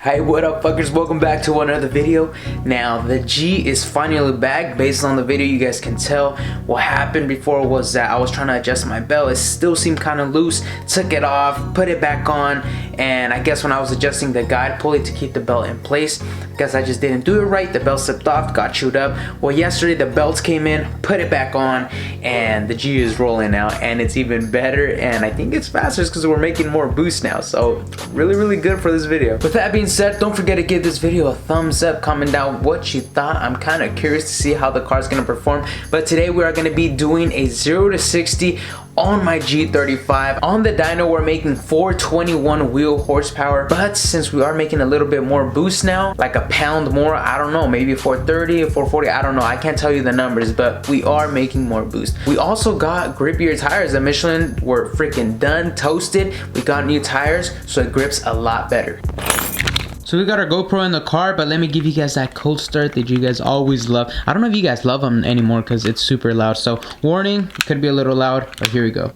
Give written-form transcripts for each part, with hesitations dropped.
Hey, what up fuckers, welcome back to another video. Now the G is finally back. Based on the video you guys can tell what happened before was that I was trying to adjust my belt. It still seemed kind of loose, took it off, put it back on, and I guess when I was adjusting the guide pulley to keep the belt in place, guess I just didn't do it right. The belt slipped off, got chewed up. Well, yesterday the belts came in, put it back on, and the G is rolling out, and it's even better, and I think it's faster because we're making more boost now. So really good for this video. With that being said, don't forget to give this video a thumbs up, comment down what you thought. I'm kind of curious to see how the car is going to perform. But today we are going to be doing a 0 to 60 on my G35. On the dyno we're making 421 wheel horsepower, but since we are making a little bit more boost now, like a pound more, I don't know, maybe 430 or 440, I don't know, I can't tell you the numbers, but we are making more boost. We also got grippier tires. The Michelin were freaking done, toasted. We got new tires, so it grips a lot better. So we got our GoPro in the car, but let me give you guys that cold start that you guys always love. I don't know if you guys love them anymore because it's super loud. So warning, it could be a little loud, but here we go.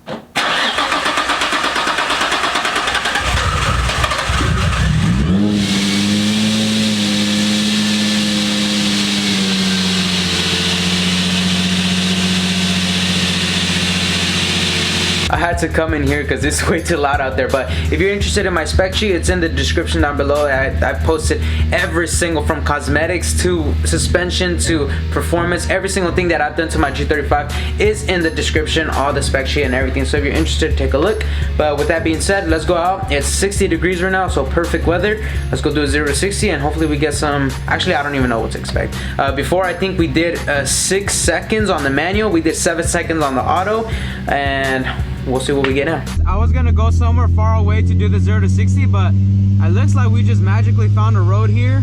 I had to come in here because it's way too loud out there. But if you're interested in my spec sheet, it's in the description down below. I posted every single, from cosmetics to suspension to performance, every single thing that I've done to my G35 is in the description, all the spec sheet and everything. So if you're interested, take a look. But with that being said, let's go out. It's 60 degrees right now, so perfect weather. Let's go do a 0 to 60 and hopefully we get some. Actually, I don't even know what to expect. Before, I think we did 6 seconds on the manual, we did 7 seconds on the auto, and we'll see what we get now. I was gonna go somewhere far away to do the 0 to 60, but it looks like we just magically found a road here.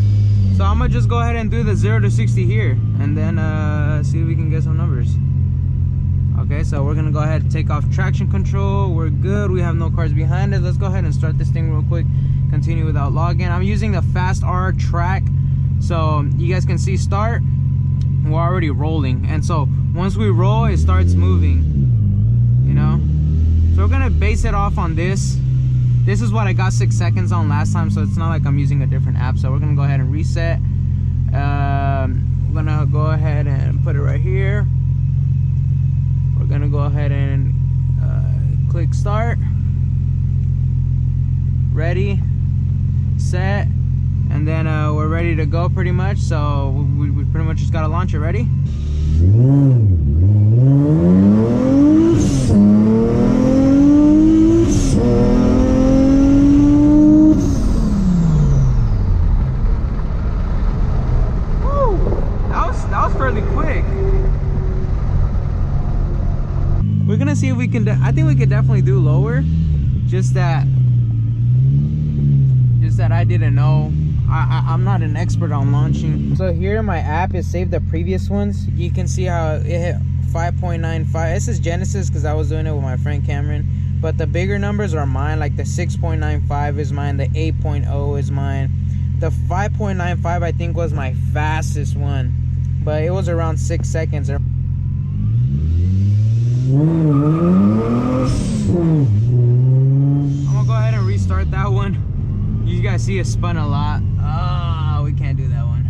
So I'm gonna just go ahead and do the 0 to 60 here, and then see if we can get some numbers. Okay, so we're gonna go ahead and take off traction control. We're good, we have no cars behind us. Let's go ahead and start this thing real quick. Continue without login. I'm using the Fast R track, so you guys can see start. We're already rolling, and so once we roll, it starts moving, you know. So we're gonna base it off on this. This is what I got 6 seconds on last time, so it's not like I'm using a different app. So we're gonna go ahead and reset. We're gonna go ahead and put it right here. We're gonna go ahead and click start. Ready, set, and then we're ready to go pretty much. So we pretty much just gotta launch it. Ready? We're gonna see if we can. I think we could definitely do lower. Just that I didn't know. I'm not an expert on launching. So here my app is saved the previous ones. You can see how it hit 5.95. This is Genesis because I was doing it with my friend Cameron. But the bigger numbers are mine. Like the 6.95 is mine. The 8.0 is mine. The 5.95 I think was my fastest one, but it was around 6 seconds. I'm gonna go ahead and restart that one. You guys see it spun a lot. Oh, we can't do that one.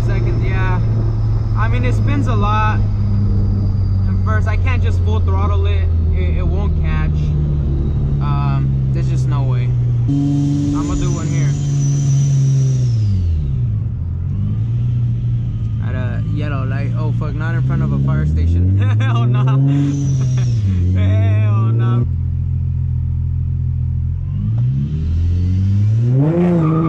Seconds, yeah. I mean, it spins a lot. And first, I can't just full throttle it. It won't catch. There's just no way. I'm gonna do one here. At a yellow light. Oh fuck, not in front of a fire station. Hell no. Hell no. 4.95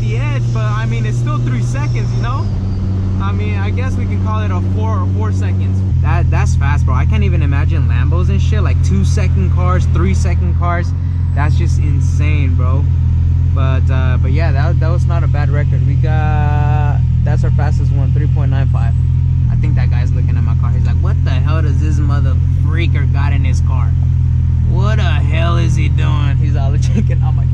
the edge, but I mean, it's still 3 seconds, you know? I mean, I guess we can call it a 4 seconds. That's fast, bro. I can't even imagine Lambos and shit, like 2-second cars, 3-second cars. That's just insane, bro. But yeah, that was not a bad record. We got, that's our fastest one, 3.95. I think that guy's looking at my car. He's like, what the hell does this mother freaker got in his car? What the hell is he doing? He's all checking out my car.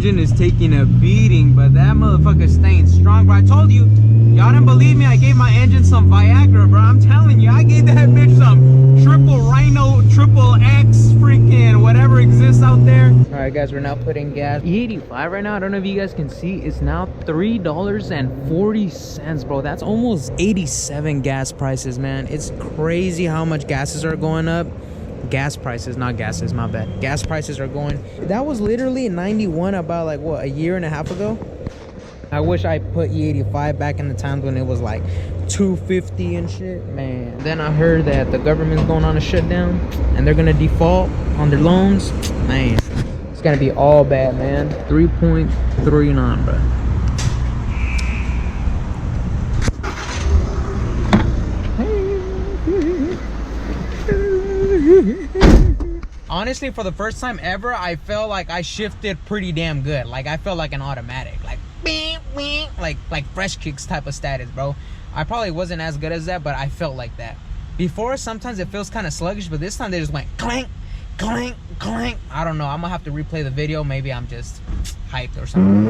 Is taking a beating, but that motherfucker's staying strong, bro. I told you, y'all didn't believe me. I gave my engine some Viagra, bro. I'm telling you, I gave that bitch some triple Rhino, triple X, freaking whatever exists out there. All right, guys, we're now putting gas. E85 right now. I don't know if you guys can see. It's now $3.40, bro. That's almost 87 gas prices, man. It's crazy how much gases are going up. Gas prices, not gases, my bad. Gas prices are going. That was literally 91 about like what, a year and a half ago. I wish I put E85 back in the times when it was like 250 and shit, man. Then I heard that the government's going on a shutdown and they're gonna default on their loans. Man, it's gonna be all bad, man. 3.39, bro. Honestly, for the first time ever, I felt like I shifted pretty damn good. Like I felt like an automatic, like beep, beep, like fresh kicks type of status, bro. I probably wasn't as good as that, but I felt like that. Before, sometimes it feels kind of sluggish, but this time they just went clank, clank, clank. I don't know. I'm gonna have to replay the video. Maybe I'm just hyped or something.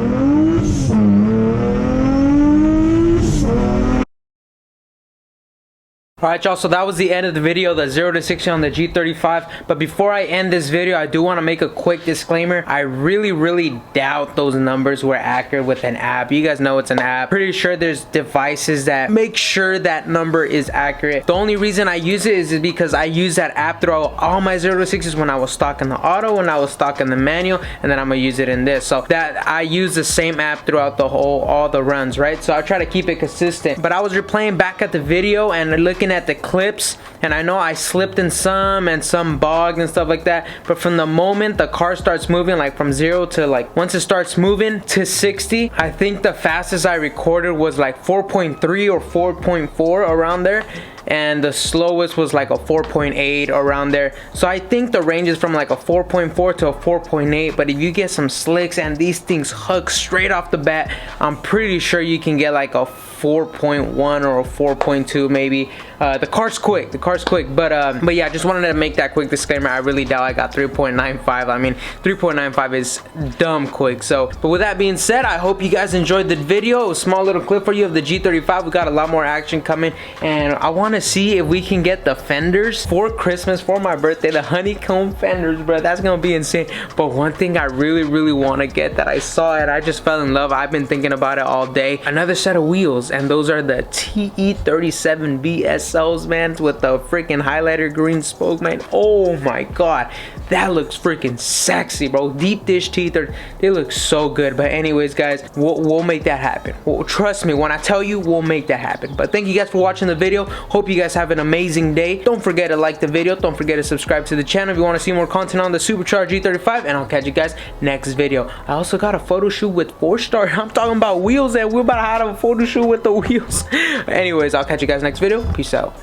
Alright, y'all, so that was the end of the video, the 0 to 60 on the G35. But before I end this video, I do want to make a quick disclaimer. I really doubt those numbers were accurate with an app. You guys know it's an app. Pretty sure there's devices that make sure that number is accurate. The only reason I use it is because I use that app throughout all my 0 to 60s when I was stock in the auto, when I was stock in the manual, and then I'm gonna use it in this. So that I use the same app throughout the all the runs, right? So I try to keep it consistent. But I was replaying back at the video and looking at the clips, and I know I slipped in some and some bogged and stuff like that, but from the moment the car starts moving, like from 0 to like once it starts moving to 60, I think the fastest I recorded was like 4.3 or 4.4 around there, and the slowest was like a 4.8 around there. So I think the range is from like a 4.4 to a 4.8, but if you get some slicks and these things hook straight off the bat, I'm pretty sure you can get like a 4.1 or a 4.2 maybe. The car's quick, but yeah, I just wanted to make that quick disclaimer. I really doubt I got 3.95. I mean, 3.95 is dumb quick. So, but with that being said, I hope you guys enjoyed the video. A small little clip for you of the G35. We got a lot more action coming, and I want to see if we can get the fenders for Christmas, for my birthday, the honeycomb fenders, bro. That's gonna be insane. But one thing I really want to get that I saw and I just fell in love, I've been thinking about it all day, another set of wheels, and those are the TE37 BSLs, man, with the freaking highlighter green spoke, man. Oh my god, that looks freaking sexy, bro. Deep dish teeth, they look so good. But anyways, guys, we'll make that happen. Well, trust me when I tell you, we'll make that happen. But thank you guys for watching the video. Hope you guys have an amazing day. Don't forget to like the video. Don't forget to subscribe to the channel if you want to see more content on the Supercharged G35, and I'll catch you guys next video. I also got a photo shoot with Forgestar. I'm talking about wheels, and we're about to have a photo shoot with the wheels. Anyways, I'll catch you guys next video. Peace out.